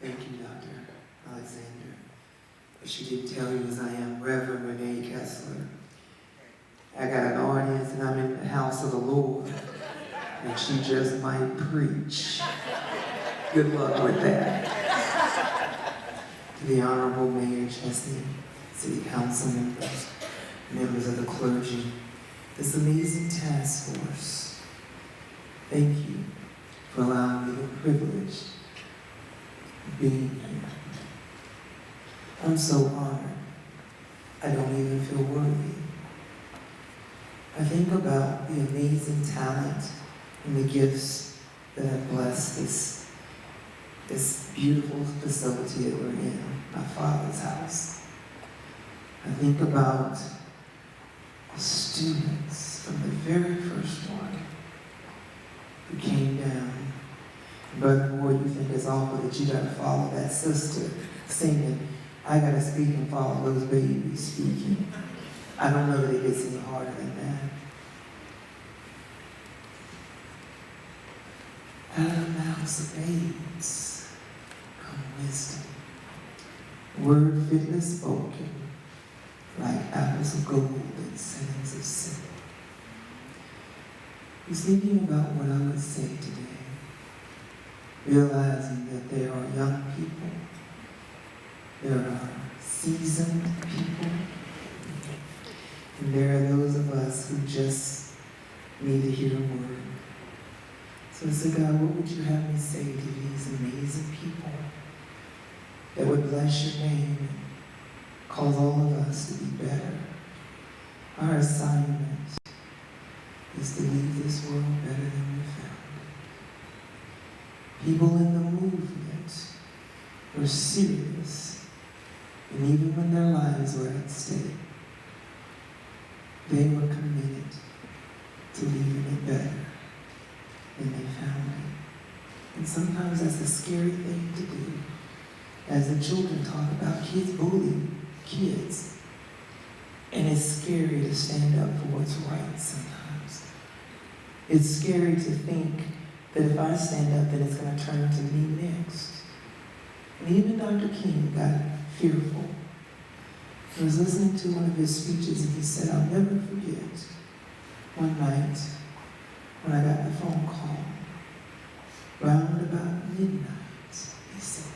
Thank you, Dr. Alexander. What she didn't tell you is I am Reverend Renee Kesler. I got an audience and I'm in the house of the Lord, and she just might preach. Good luck with that. To the Honorable Mayor Chesney, City Council members, members of the clergy, this amazing task force, thank you for allowing me the privilege of being here. I'm so honored. I don't even feel worthy. I think about the amazing talent and the gifts that have blessed this beautiful facility that we're in, my Father's house. I think about the students from the very first one who came down. And Brother Moore, you think it's awful that you gotta follow that sister singing, I gotta speak and follow those babies speaking. I don't know that it gets any harder than that. Out of the mouths of babes come wisdom, word fitly spoken, like apples of gold and sayings of sin. I was thinking about what I would say today, realizing that there are young people, there are seasoned people, and there are those of us who just need to hear a word. So I said, God, what would you have me say to these amazing people that would bless your name and cause all of us to be better? Our assignment is to leave this world better than we found it. People in the movement were serious, and even when their lives were at stake, they were committed to leaving it better than they found it. And sometimes that's a scary thing to do. As the children talk about, kids bully kids. And it's scary to stand up for what's right sometimes. It's scary to think that if I stand up, then it's going to turn to me next. And even Dr. King got fearful. I was listening to one of his speeches and he said, I'll never forget one night when I got the phone call, round about midnight, he said.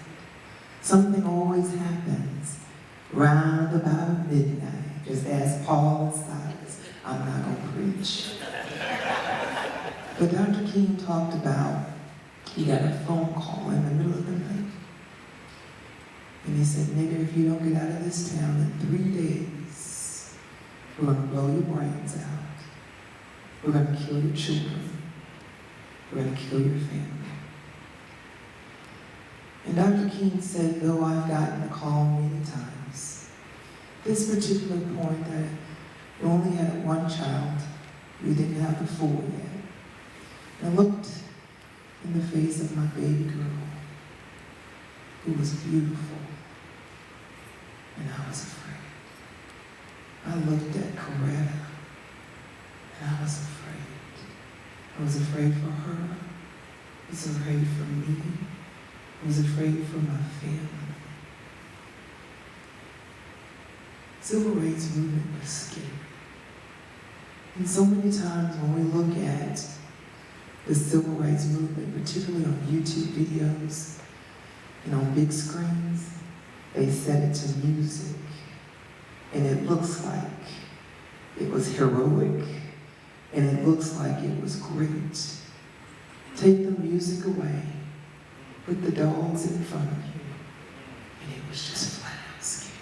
Something always happens round about midnight. Just ask Paul and Silas. I'm not going to preach. But Dr. King talked about, he got a phone call in the middle of the night. And he said, nigger, if you don't get out of this town in 3 days, we're going to blow your brains out. We're going to kill your children. We're going to kill your family. And Dr. King said, though I've gotten a call many times, this particular point, I only had one child. We didn't have the 4 yet. I looked in the face of my baby girl, who was beautiful, and I was afraid. I looked at Coretta, and I was afraid. I was afraid for her. I was afraid for me. I was afraid for my family. Civil rights movement was scary. And so many times when we look at the civil rights movement, particularly on YouTube videos and on big screens, they set it to music. And it looks like it was heroic. And it looks like it was great. Take the music away, put the dogs in front of you, and it was just flat out scary.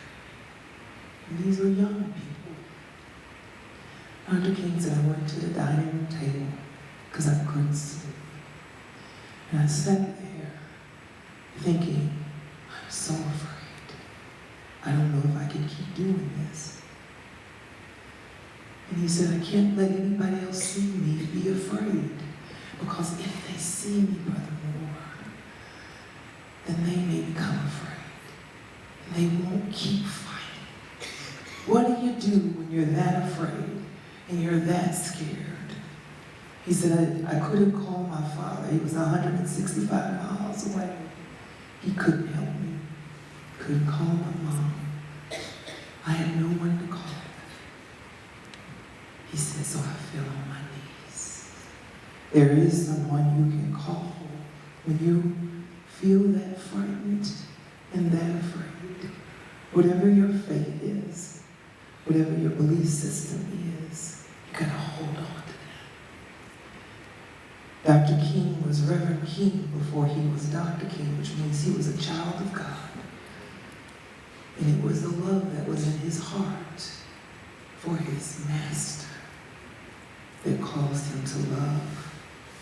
And these were young people. Dr. King said, I went to the dining room table because I couldn't sleep. And I sat there thinking, I'm so afraid. I don't know if I can keep doing this. And he said, I can't let anybody else see me be afraid. Because if they see me, Brother Moore, then they may become afraid. And they won't keep fighting. What do you do when you're that afraid and you're that scared? He said, I couldn't call my father. He was 165 miles away. He couldn't help me. Couldn't call my mom. I had no one to call. He said, so I fell on my knees. There is someone you can call when you feel that frightened and that afraid. Whatever your faith is, whatever your belief system is, you gotta hold on to that. Dr. King was Reverend King before he was Dr. King, which means he was a child of God. And it was the love that was in his heart for his master that caused him to love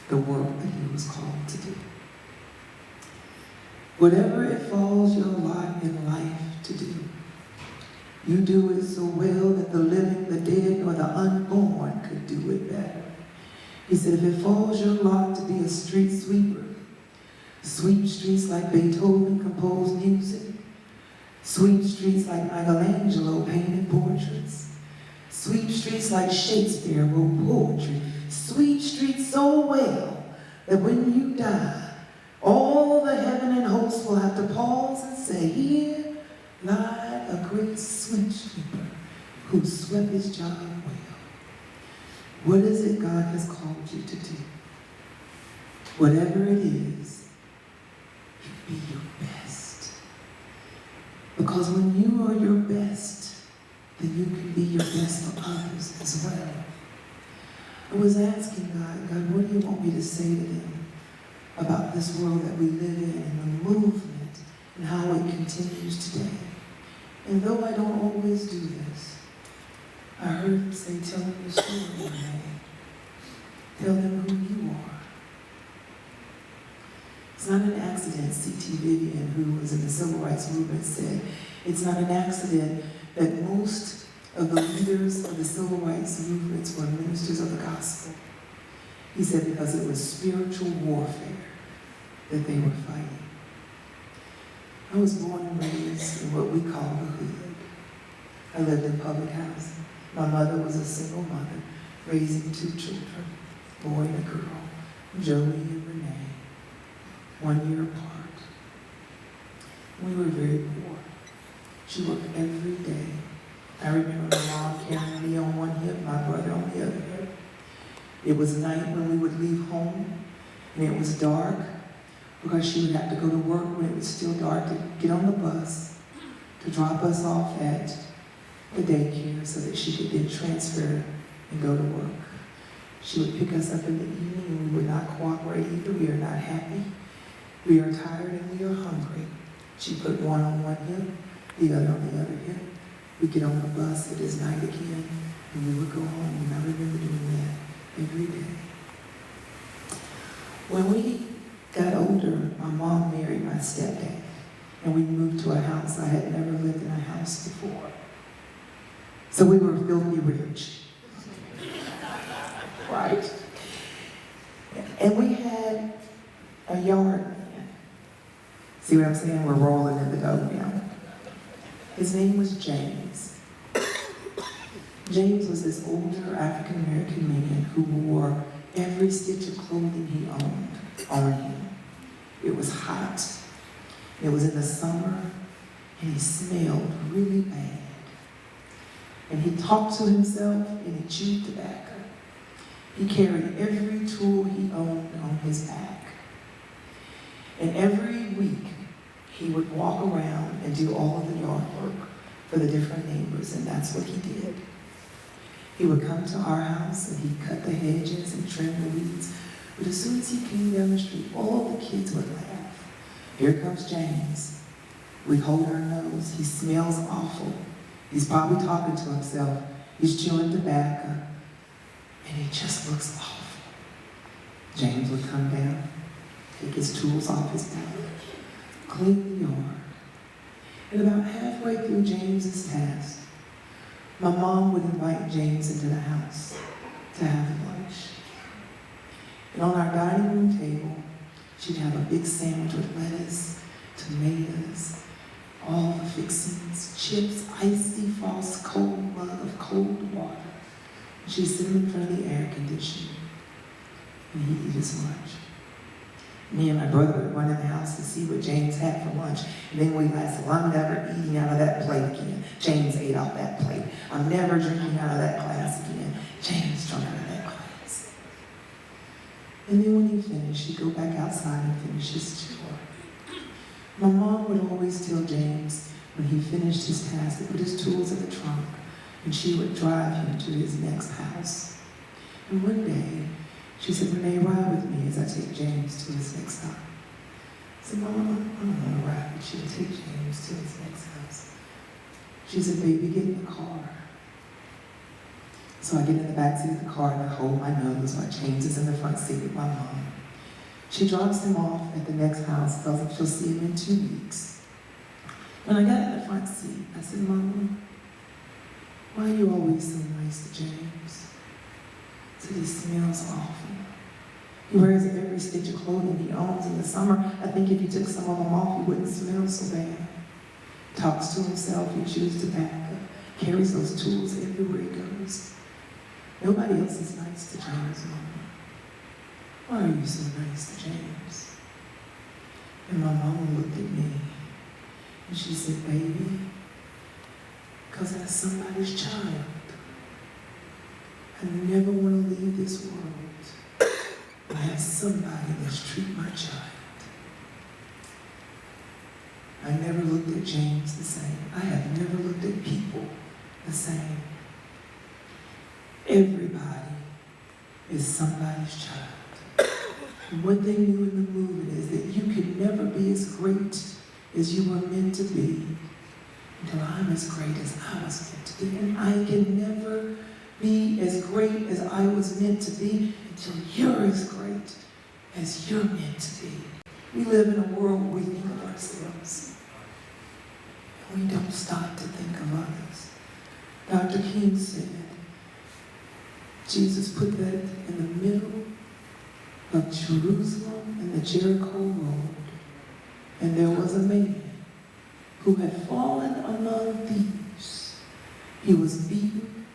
the work that he was called to do. Whatever it falls your lot in life to do, you do it so well that the living, the dead, nor the unborn could do it better. He said, if it falls your lot to be a street sweeper, sweep streets like Beethoven composed music, sweep streets like Michelangelo painted portraits, sweep streets like Shakespeare wrote poetry, sweep streets so well that when you die, all the heaven and hosts will have to pause and say, here lied a great sweep sweeper who swept his job well. What is it God has called you to do? Whatever it is, you be your best. Because when you are your best, then you can be your best for others as well. I was asking God, what do you want me to say to them about this world that we live in and the movement and how it continues today? And though I don't always do this, I heard him say, tell them your story, Renee. Tell them who you are. It's not an accident, C.T. Vivian, who was in the civil rights movement, said, it's not an accident that most of the leaders of the civil rights movements were ministers of the gospel. He said because it was spiritual warfare that they were fighting. I was born and raised in what we call the hood. I lived in public housing. My mother was a single mother, raising 2 children, a boy and a girl, Joey and Renee, 1 year apart. We were very poor. She worked every day. I remember my mom carrying me on one hip, my brother on the other hip. It was night when we would leave home, and it was dark, because she would have to go to work when it was still dark to get on the bus, to drop us off at the daycare so that she could then transfer and go to work. She would pick us up in the evening and we would not cooperate either. We are not happy. We are tired and we are hungry. She put one on one hip, the other on the other hip. We'd get on the bus, it is night again, and we would go home. And I remember doing that every day. When we got older, my mom married my stepdad, and we moved to a house. I had never lived in a house before. So we were filthy rich. Right? And we had a yard man. See what I'm saying? We're rolling in the dough now. His name was James. James was this older African-American man who wore every stitch of clothing he owned on him. It was hot. It was in the summer, and he smelled really bad. And he talked to himself, and he chewed tobacco. He carried every tool he owned on his back. And every week, he would walk around and do all of the yard work for the different neighbors, and that's what he did. He would come to our house, and he'd cut the hedges and trim the weeds. But as soon as he came down the street, all the kids would laugh. Here comes James. We hold our nose. He smells awful. He's probably talking to himself. He's chewing tobacco. And he just looks awful. James would come down, take his tools off his back, clean the yard. And about halfway through James's task, my mom would invite James into the house to have lunch. And on our dining room table, she'd have a big sandwich with lettuce, tomatoes, all the fixings, chips, icy frost, cold mug of cold water. She'd sit him in front of the air conditioner, and he'd eat his lunch. Me and my brother would run in the house to see what James had for lunch. And then we'd say, well, I'm never eating out of that plate again. James ate off that plate. I'm never drinking out of that glass again. James drank out of that glass. And then when he finished, he'd go back outside and finish his chore. My mom would always tell James, when he finished his task, to put his tools in the trunk, and she would drive him to his next house. And one day, she said, Renee, ride with me as I take James to his next stop. I said, Mom, I don't want to ride with you to take James to his next house. She said, baby, get in the car. So I get in the back seat of the car and I hold my nose while James is in the front seat with my mom. She drops him off at the next house, tells him she'll see him in 2 weeks. When I got in the front seat, I said, Mom, why are you always so nice to James? I said, he smells awful. He wears every stitch of clothing he owns in the summer. I think if you took some of them off, he wouldn't smell so bad. Talks to himself, he chews tobacco, carries those tools everywhere he goes. Nobody else is nice to James, Mama. Why are you so nice to James? And my mama looked at me and she said, baby, because that's somebody's child. I never want to leave this world. I have somebody that's treat my child. I never looked at James the same. I have never looked at people the same. Everybody is somebody's child. And what they knew in the movement is that you could never be as great as you were meant to be until I'm as great as I was meant to be. And I can never be as great as I was meant to be until you're as great as you're meant to be. We live in a world where we think of ourselves. And we don't stop to think of others. Dr. King said, Jesus put that in the middle of Jerusalem and the Jericho road. And there was a man who had fallen among thieves. He was beaten,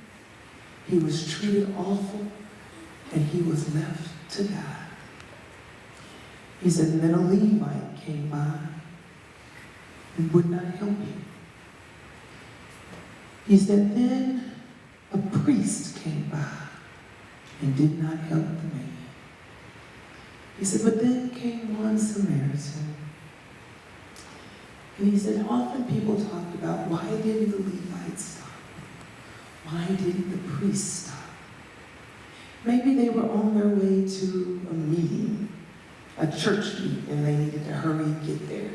he was treated awful, and he was left to die. He said, and then a Levite came by and would not help him. He said, then a priest came by and did not help the man. He said, but then came one Samaritan. And he said, often people talked about, why didn't the Levite stop? Why didn't the priest stop? Maybe they were on their way to a meeting, a church meeting, and they needed to hurry and get there.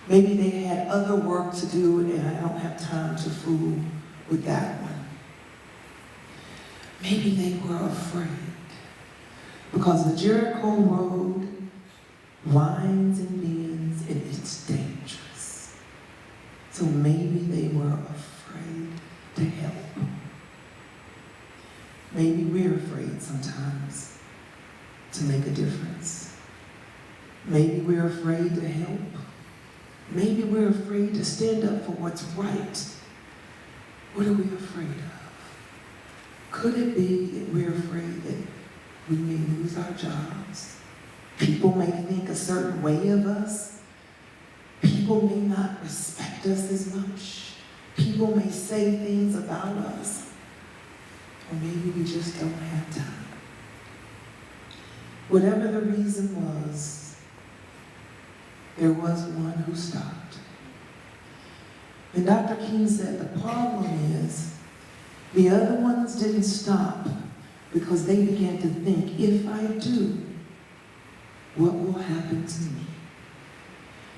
Maybe they had other work to do, and I don't have time to fool with that one. Maybe they were afraid, because the Jericho road winds and bends, and it's dangerous. So maybe they were afraid to help. Maybe we're afraid sometimes to make a difference. Maybe we're afraid to help. Maybe we're afraid to stand up for what's right. What are we afraid of? Could it be that we're afraid that we may lose our jobs? People may think a certain way of us. People may not respect us as much. People may say things about us. Or maybe we just don't have time. Whatever the reason was, there was one who stopped. And Dr. King said the problem is the other ones didn't stop because they began to think, if I do, what will happen to me?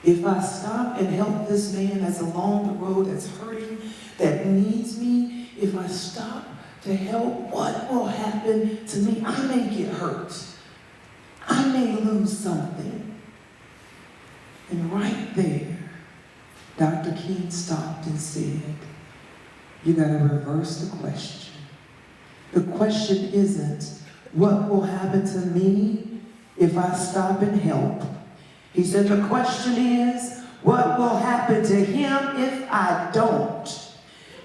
If I stop and help this man that's along the road that's hurting, that needs me, if I stop to help, what will happen to me? I may get hurt. I may lose something. And right there, Dr. King stopped and said, you got to reverse the question. The question isn't, what will happen to me if I stop and help? He said, the question is, what will happen to him if I don't?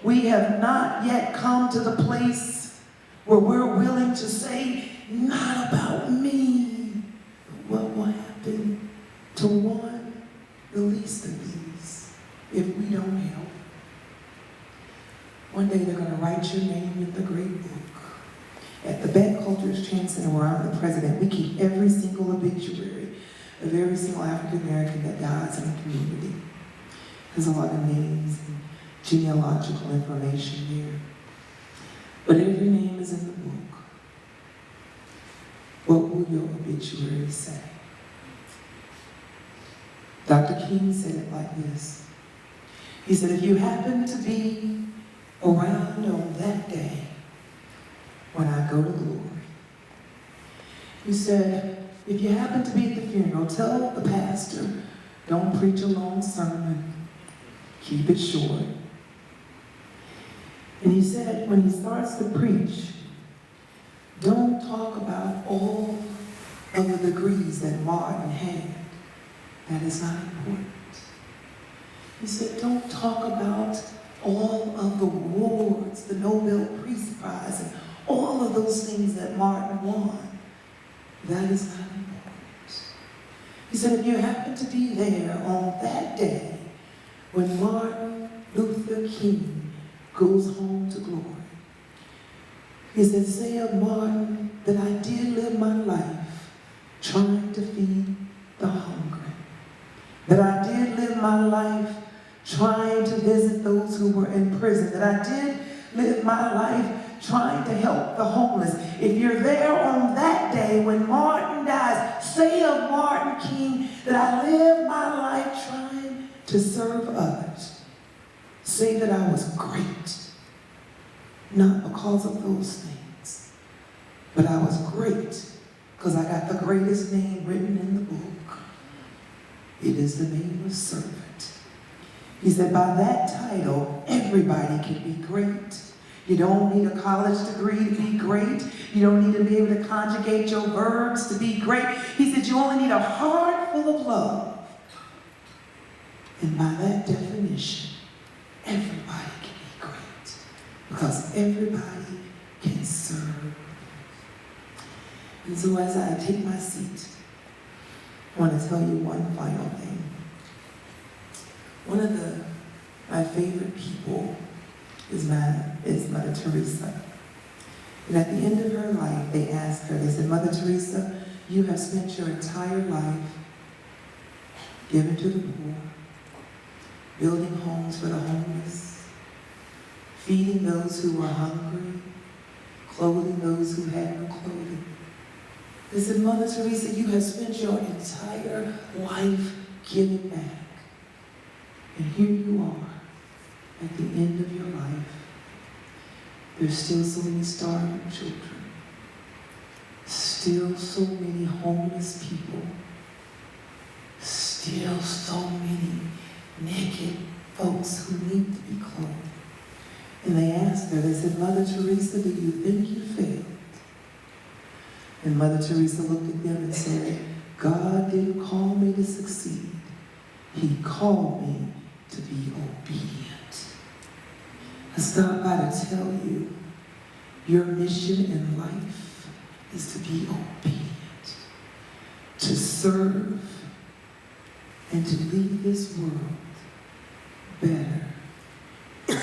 We have not yet come to the place where we're willing to say, not about me. what will happen to one, the least of these, if we don't help? One day they're going to write your name in the great book. At the Beck Culture Exchange Center, where I'm the president, we keep every single obituary of every single African American that dies in the community. There's a lot of names and genealogical information there. But every name is in the book. What will your obituary say? Dr. King said it like this. He said, if you happen to be around on that day when I go to glory, he said, if you happen to be at the funeral, tell the pastor, don't preach a long sermon. Keep it short. And he said, when he starts to preach, don't talk about all of the degrees that Martin had. That is not important. He said, don't talk about all of the awards, the Nobel Peace Prize, and all of those things that Martin won. That is not important. He said, if you happen to be there on that day when Martin Luther King goes home to glory, he said, say of Martin that I did live my life trying to feed the hungry. That I did live my life trying to visit those who were in prison. That I did live my life trying to help the homeless. If you're there on that day when Martin dies, say of Martin King that I lived my life trying to serve others. Say that I was great. Not because of those things, but I was great because I got the greatest name written in the book. It is the name of servant. He said, by that title, everybody can be great. You don't need a college degree to be great. You don't need to be able to conjugate your verbs to be great. He said, you only need a heart full of love. And by that definition, everybody can be great. Because everybody can serve. And so as I take my seat, I want to tell you one final thing. One of my favorite people is Mother Teresa. And at the end of her life, they asked her, they said, Mother Teresa, you have spent your entire life giving to the poor, building homes for the homeless, feeding those who were hungry, clothing those who had no clothing. They said, Mother Teresa, you have spent your entire life giving back. And here you are, at the end of your life. There's still so many starving children. Still so many homeless people. Still so many naked folks who need to be clothed. And they asked her, they said, Mother Teresa, do you think you failed? And Mother Teresa looked at them and said, God didn't call me to succeed. He called me to be obedient. I stopped by to tell you, your mission in life is to be obedient, to serve, and to leave this world better than